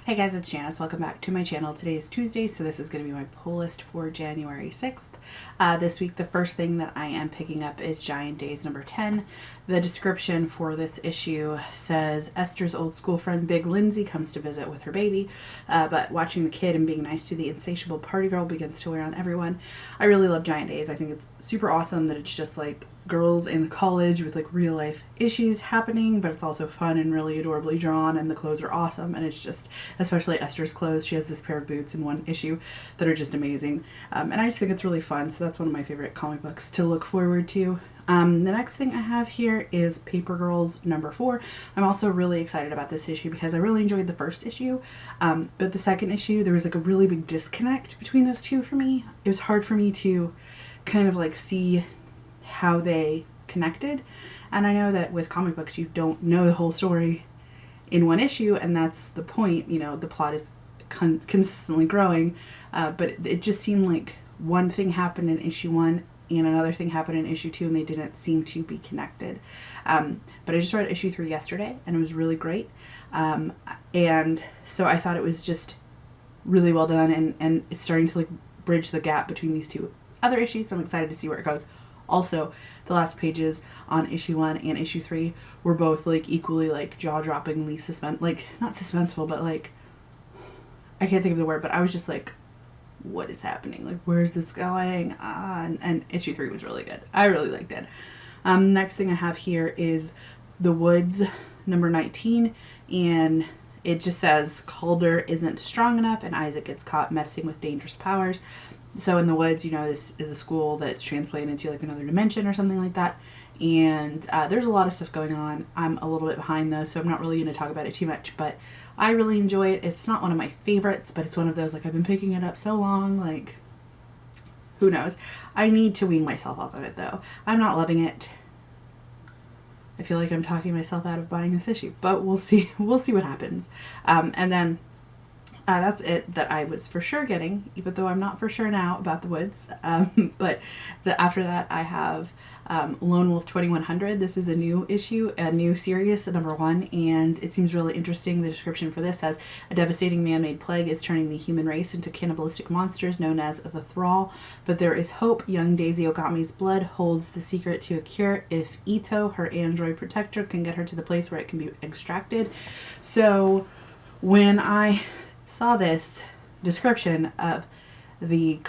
Hey guys, it's Janice. Welcome back to my channel. Today is Tuesday, so this is going to be my pull list for January 6th. This week, the first thing that I am picking up is Giant Days number 10. The description for this issue says, Esther's old school friend Big Lindsay comes to visit with her baby, but watching the kid and being nice to the insatiable party girl begins to wear on everyone. I really love Giant Days. I think it's super awesome that it's just like girls in college with like real life issues happening, but it's also fun and really adorably drawn, and the clothes are awesome, and it's just, especially Esther's clothes, she has this pair of boots in one issue that are just amazing, and I just think it's really fun, so that's one of my favorite comic books to look forward to. The next thing I have here is Paper Girls number 4. I'm also really excited about this issue because I really enjoyed the first issue, but the second issue, there was like a really big disconnect between those two for me. It was hard for me to kind of like see how they connected, and I know that with comic books you don't know the whole story in one issue, and that's the point. You know, the plot is consistently growing, but it just seemed like one thing happened in issue 1 and another thing happened in issue 2, and they didn't seem to be connected. But I just read issue 3 yesterday, and it was really great, and so I thought it was just really well done, and it's starting to like bridge the gap between these two other issues, so I'm excited to see where it goes. Also, the last pages on issue 1 and issue 3 were both like equally like jaw-droppingly not suspenseful, but like, I can't think of the word, but I was just like, what is happening? Like, where's this going? And issue 3 was really good. I really liked it. Next thing I have here is The Woods number 19, and it just says Calder isn't strong enough and Isaac gets caught messing with dangerous powers. So in the woods, you know, this is a school that's translated into like another dimension or something like that. And there's a lot of stuff going on. I'm a little bit behind though, so I'm not really going to talk about it too much, but I really enjoy it. It's not one of my favorites, but it's one of those, like, I've been picking it up so long, like, who knows? I need to wean myself off of it though. I'm not loving it. I feel like I'm talking myself out of buying this issue, but we'll see. We'll see what happens. And then that's it that I was for sure getting, even though I'm not for sure now about The Woods. But after that, I have Lone Wolf 2100. This is a new issue, a new series, number 1, and it seems really interesting. The description for this says, a devastating man-made plague is turning the human race into cannibalistic monsters known as the Thrall, but there is hope. Young Daisy Ogami's blood holds the secret to a cure if Ito, her android protector, can get her to the place where it can be extracted. So when I saw this description of the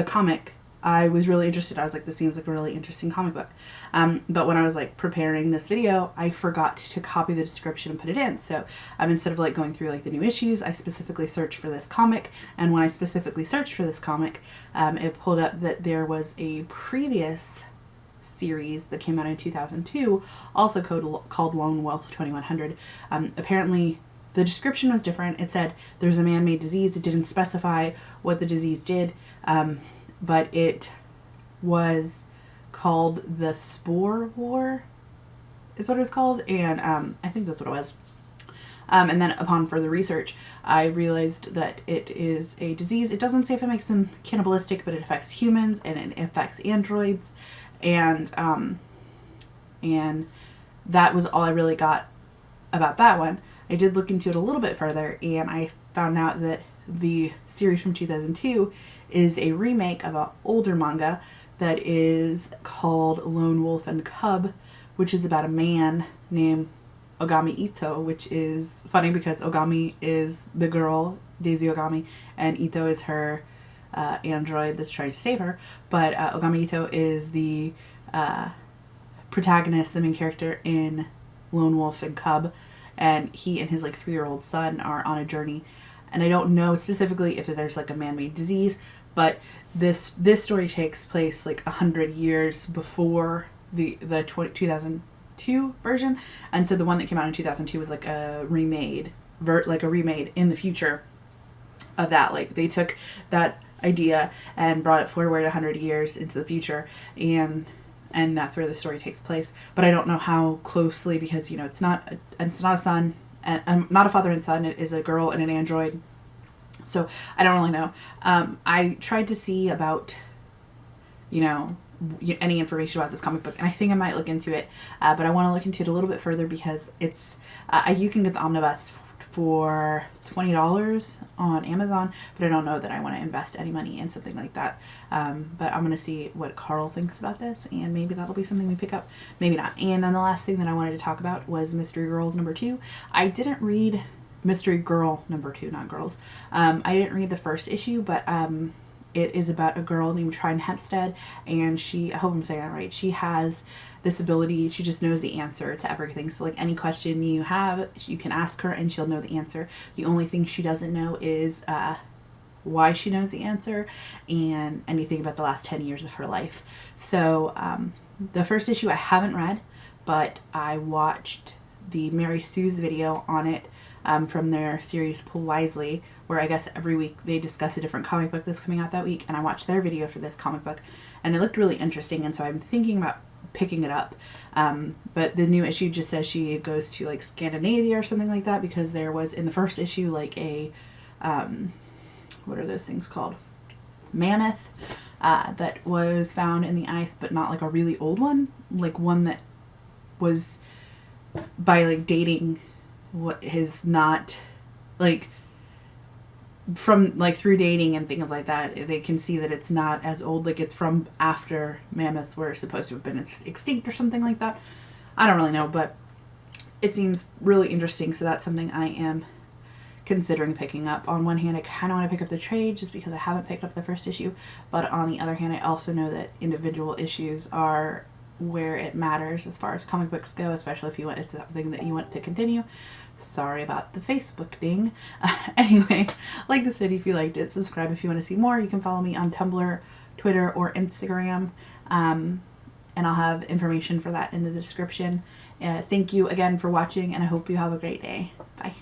comic, I was really interested. I was like, this seems like a really interesting comic book. But when I was like preparing this video, I forgot to copy the description and put it in. So instead of like going through like the new issues, I specifically searched for this comic. And when I specifically searched for this comic, it pulled up that there was a previous series that came out in 2002, also called Lone Wolf 2100. Apparently the description was different. It said there's a man-made disease. It didn't specify what the disease did, but it was called the Spore War, is what it was called, and I think that's what it was. And then upon further research, I realized that it is a disease. It doesn't say if it makes them cannibalistic, but it affects humans and it affects androids, and that was all I really got about that one. I did look into it a little bit further, and I found out that the series from 2002 is a remake of an older manga that is called Lone Wolf and Cub, which is about a man named Ogami Ito, which is funny because Ogami is the girl, Daisy Ogami, and Ito is her android that's trying to save her. But Ogami Ito is the protagonist, the main character in Lone Wolf and Cub, and he and his like 3-year-old son are on a journey, and I don't know specifically if there's like a man-made disease, but this story takes place like 100 years before the 2002 version, and so the one that came out in 2002 was like a remade in the future of that. Like they took that idea and brought it forward 100 years into the future, and that's where the story takes place. But I don't know how closely, because, you know, it's not a son, and not a father and son. It is a girl and an android. So I don't really know. I tried to see about, you know, any information about this comic book, and I think I might look into it, but I want to look into it a little bit further because it's you can get the omnibus for $20 on Amazon, but I don't know that I want to invest any money in something like that. But I'm going to see what Carl thinks about this, and maybe that'll be something we pick up, maybe not. And then the last thing that I wanted to talk about was Mystery Girls #2. I didn't read Mystery Girl #2, not girls. I didn't read the first issue, but it is about a girl named Trine Hempstead, and she, I hope I'm saying that right, she has this ability, she just knows the answer to everything. So like any question you have, you can ask her and she'll know the answer. The only thing she doesn't know is why she knows the answer and anything about the last 10 years of her life. So the first issue I haven't read, but I watched the Mary Sue's video on it from their series Pull Wisely, where I guess every week they discuss a different comic book that's coming out that week, and I watched their video for this comic book, and it looked really interesting, and so I'm thinking about picking it up. But the new issue just says she goes to like Scandinavia or something like that, because there was in the first issue like a what are those things called? Mammoth that was found in the ice, but not like a really old one, like one that was by like dating what is not like from like through dating and things like that, they can see that it's not as old, like it's from after mammoth were supposed to have been extinct or something like that. I don't really know, but it seems really interesting, so that's something I am considering picking up. On one hand, I kind of want to pick up the trade just because I haven't picked up the first issue, but on the other hand, I also know that individual issues are where it matters as far as comic books go, especially if you want, it's something that you want to continue. Sorry about the Facebook ding. Anyway, like I said, if you liked it, subscribe if you want to see more. You can follow me on Tumblr, Twitter, or Instagram, and I'll have information for that in the description. Thank you again for watching, and I hope you have a great day. Bye.